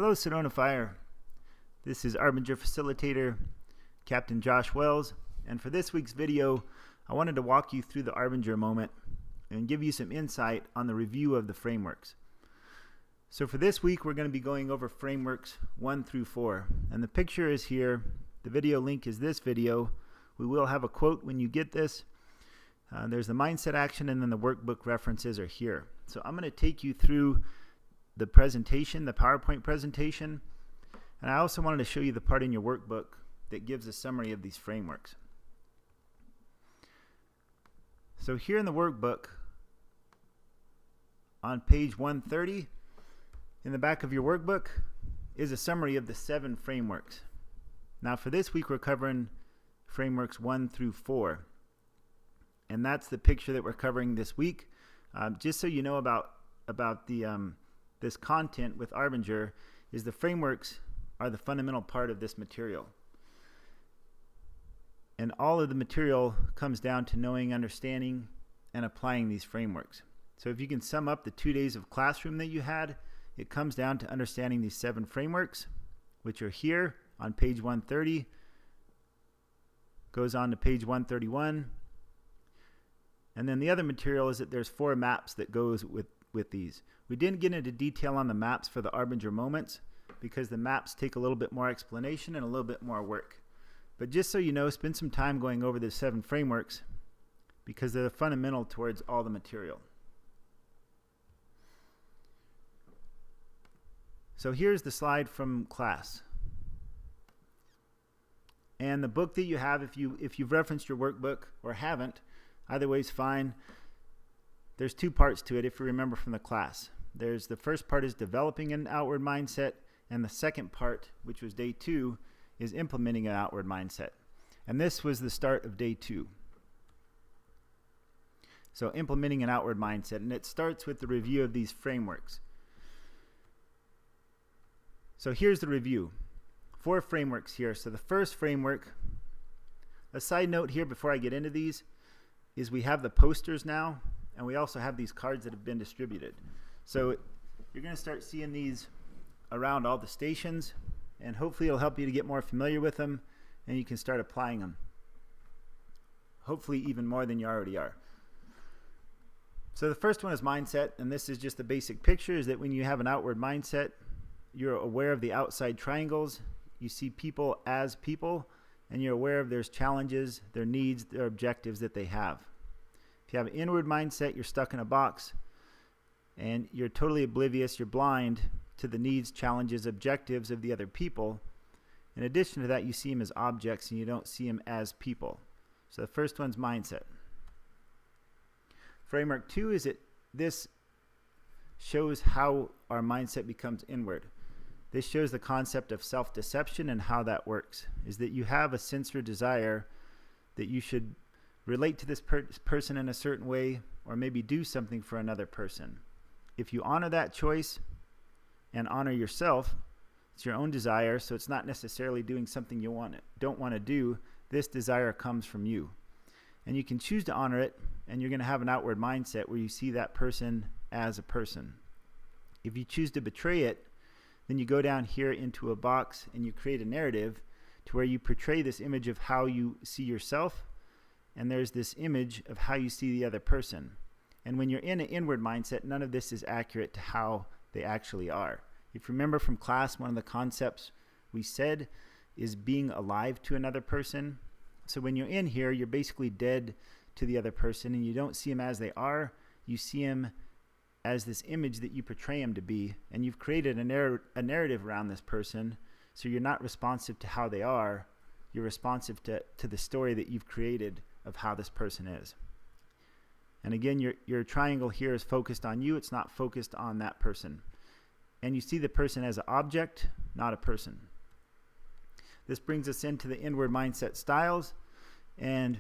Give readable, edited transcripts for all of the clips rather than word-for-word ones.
Hello, Sedona Fire. This is Arbinger Facilitator, Captain Josh Wells, and for this week's video, I wanted to walk you through the Arbinger moment and give you some insight on the review of the frameworks. So for this week, we're going to be going over frameworks 1 through 4, and the picture is here. The video link is this video. We will have a quote when you get this. There's the mindset action, and then the workbook references are here. So I'm going to take you through the presentation, the PowerPoint presentation, and I also wanted to show you the part in your workbook that gives a summary of these frameworks. So here in the workbook, on page 130, in the back of your workbook, is a summary of the 7 frameworks. Now for this week, we're covering frameworks 1 through 4. And that's the picture that we're covering this week. Just so you know about this content with Arbinger, is the frameworks are the fundamental part of this material. And all of the material comes down to knowing, understanding, and applying these frameworks. So if you can sum up the 2 days of classroom that you had, it comes down to understanding these 7 frameworks, which are here on page 130, goes on to page 131. And then the other material is that there's 4 maps that goes with these. We didn't get into detail on the maps for the Arbinger moments because the maps take a little bit more explanation and a little bit more work. But just so you know, spend some time going over the 7 frameworks because they're fundamental towards all the material. So here's the slide from class. And the book that you have, if you've referenced your workbook or haven't, either way is fine. There's 2 parts to it if you remember from the class. There's the first part is developing an outward mindset, and the second part, which was day 2, is implementing an outward mindset. And this was the start of day 2. So implementing an outward mindset, and it starts with the review of these frameworks. So here's the review. 4 frameworks here. So the first framework, a side note here before I get into these, is we have the posters now, and we also have these cards that have been distributed. So you're going to start seeing these around all the stations, and hopefully it'll help you to get more familiar with them, and you can start applying them. Hopefully even more than you already are. So the first one is mindset, and this is just the basic picture, is that when you have an outward mindset, you're aware of the outside triangles, you see people as people, and you're aware of their challenges, their needs, their objectives that they have. If you have an inward mindset, you're stuck in a box, and you're totally oblivious, you're blind to the needs, challenges, objectives of the other people. In addition to that, you see them as objects, and you don't see them as people. So the first one's mindset. Framework 2 is that this shows how our mindset becomes inward. This shows the concept of self-deception and how that works, is that you have a sense or desire that you should relate to this person in a certain way, or maybe do something for another person. If you honor that choice and honor yourself, it's your own desire, so it's not necessarily doing something you don't want to do. This desire comes from you. And you can choose to honor it, and you're going to have an outward mindset where you see that person as a person. If you choose to betray it, then you go down here into a box and you create a narrative to where you portray this image of how you see yourself, and there's this image of how you see the other person. And when you're in an inward mindset, none of this is accurate to how they actually are. If you remember from class, one of the concepts we said is being alive to another person. So when you're in here, you're basically dead to the other person, and you don't see them as they are. You see them as this image that you portray them to be, and you've created a narrative around this person, so you're not responsive to how they are. You're responsive to the story that you've created of how this person is. And again, your triangle here is focused on you. It's not focused on that person. And you see the person as an object, not a person. This brings us into the inward mindset styles. And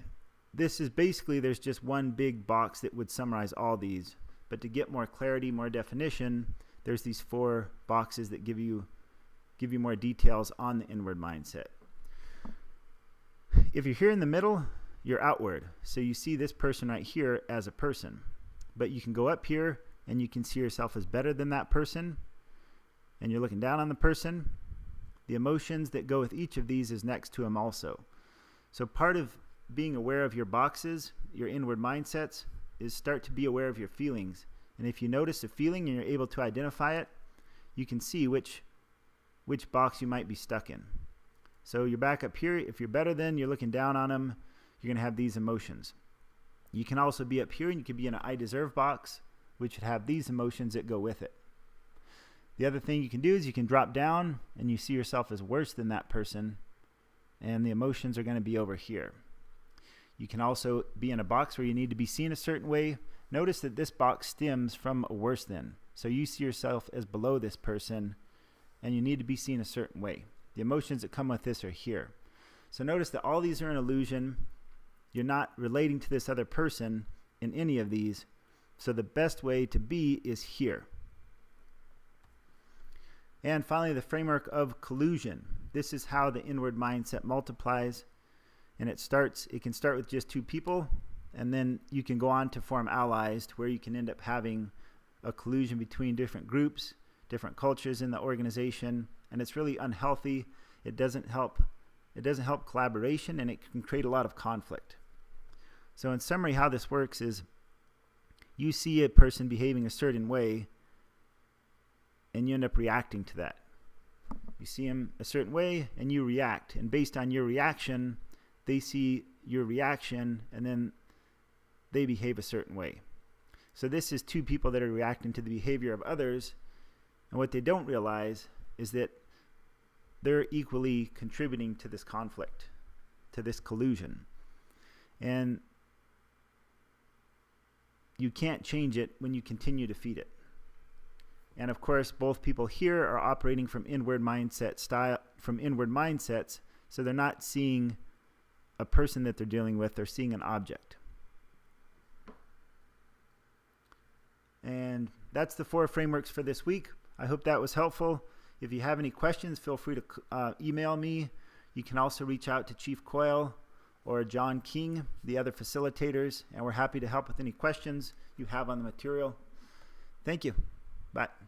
this is basically, there's just one big box that would summarize all these. But to get more clarity, more definition, there's these 4 boxes that give you more details on the inward mindset. If you're here in the middle, you're outward. So you see this person right here as a person. But you can go up here and you can see yourself as better than that person. and you're looking down on the person, the emotions that go with each of these is next to them also. So part of being aware of your boxes, your inward mindsets, is start to be aware of your feelings. And if you notice a feeling and you're able to identify it, you can see which box you might be stuck in. So you're back up here. If you're better than, you're looking down on them, you're going to have these emotions. You can also be up here and you could be in an I deserve box, which would have these emotions that go with it. The other thing you can do is you can drop down and you see yourself as worse than that person, and the emotions are going to be over here. You can also be in a box where you need to be seen a certain way. Notice that this box stems from a worse than. So you see yourself as below this person and you need to be seen a certain way. The emotions that come with this are here. So notice that all these are an illusion. You're not relating to this other person in any of these. So the best way to be is here. And finally, the framework of collusion. This is how the inward mindset multiplies. And it can start with just two people, and then you can go on to form allies, to where you can end up having a collusion between different groups, different cultures in the organization, and it's really unhealthy. It doesn't help collaboration, and it can create a lot of conflict. So in summary, how this works is you see a person behaving a certain way, and you end up reacting to that. You see them a certain way, and you react. And based on your reaction, they see your reaction, and then they behave a certain way. So this is two people that are reacting to the behavior of others, and what they don't realize is that they're equally contributing to this conflict, to this collusion. And you can't change it when you continue to feed it. And of course, both people here are operating from inward mindsets, so they're not seeing a person that they're dealing with, they're seeing an object. And that's the 4 frameworks for this week. I hope that was helpful. If you have any questions, feel free to email me. You can also reach out to Chief Coyle or John King, the other facilitators, and we're happy to help with any questions you have on the material. Thank you. Bye.